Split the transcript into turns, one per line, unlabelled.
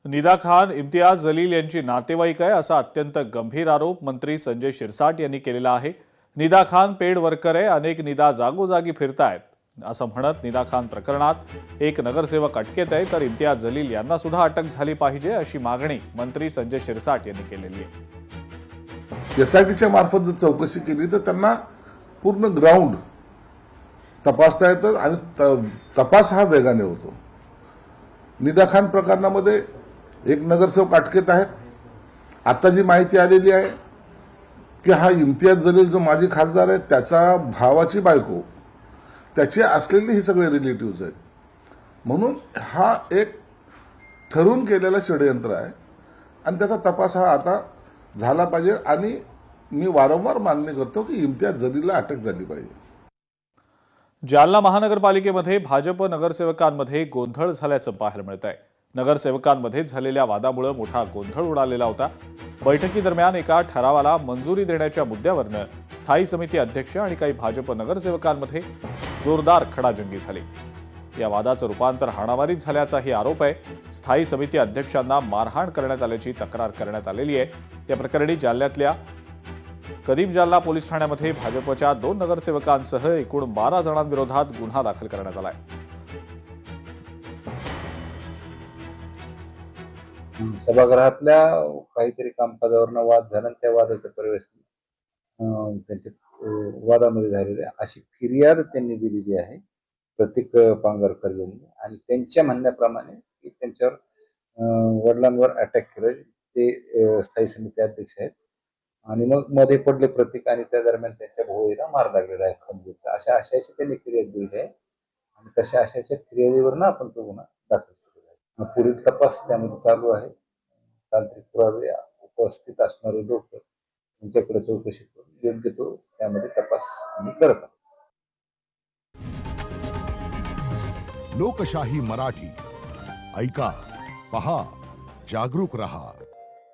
निदा खान इम्तियाज जलील यांची नातेवाईक आहे असा अत्यंत गंभीर आरोप मंत्री संजय शिरसाट यांनी केलेला आहे। निदा खान पेड वर्कर आहे, अनेक निदा जागोजागी फिरतायत असं म्हणत निदा खान प्रकरणात एक नगरसेवक अटकेत आहे, तर इम्तियाज जलील यांना सुद्धा अटक झाली पाहिजे अशी मागणी मंत्री संजय शिरसाट यांनी केलेली आहे।
एसआयटीच्या मार्फत जर चौकशी केली तर त्यांना पूर्ण ग्राउंड तपासता येतं आणि तपास हा वेगाने होतो। निदा खान प्रकरणामध्ये एक नगरसेवक अटकेत आहेत। आता जी माहिती आलेली आहे की हा इम्तियाज जलील जो माजी खासदार आहे त्याचा भावाची बायको, त्याचे असलेले ही सगळे रिलेटिव्ह आहेत, म्हणून हा एक ठरवून केलेला षडयंत्र आहे आणि त्याचा तपास हा आता झाला पाहिजे। आणि मी वारंवार मागणी करतो की इम्तियाज जलीलला अटक झाली पाहिजे।
जालना महानगरपालिकेमध्ये भाजप नगरसेवकांमध्ये गोंधळ झाल्याचं पाहायला मिळत आहे। नगरसेवकांमध्येच झालेल्या वादामुळे मोठा गोंधळ उडालेला होता। बैठकीदरम्यान एका ठरावाला मंजुरी देण्याच्या मुद्द्यावरनं स्थायी समिती अध्यक्ष आणि काही भाजप नगरसेवकांमध्ये जोरदार खडाजंगी झाली। या वादाचं रूपांतर हाणामारीत झाल्याचाही आरोप आहे। स्थायी समिती अध्यक्षांना मारहाण करण्यात आल्याची तक्रार करण्यात आलेली आहे। या प्रकरणी जालन्यातल्या कदीम जालना पोलीस ठाण्यामध्ये भाजपच्या 2 नगरसेवकांसह एकूण 12 जणांविरोधात गुन्हा दाखल करण्यात आलाय।
सभागृहातल्या काहीतरी कामकाजावरनं वाद झाला, त्या वादाचं परिवेशन त्यांच्या वादामध्ये झालेलं आहे अशी फिर्याद त्यांनी दिलेली आहे प्रतीक पांगरकर यांनी। आणि त्यांच्या म्हणण्याप्रमाणे की त्यांच्यावर वडिलांवर अटॅक केलं, ते स्थायी समिती अध्यक्ष आहेत आणि मग मध्ये पडले प्रतीक आणि त्या दरम्यान त्यांच्या भाऊला मार लागलेला आहे खंजीरचा, अशा आशयाची त्यांनी फिर्याद दिली आहे आणि तशा आशयाच्या फिर्यादीवरनं आपण तो गुन्हा दाखल केलेला आहे। पुढील तपास त्यामध्ये चालू आहे। तांत्रिक पुरावे उपस्थित असणारे लोक यांच्याकडे चौकशी करून योग्य तो त्यामध्ये तपास आम्ही करत आहोत।
लोकशाही मराठी ऐका, पहा, जागरूक रहा।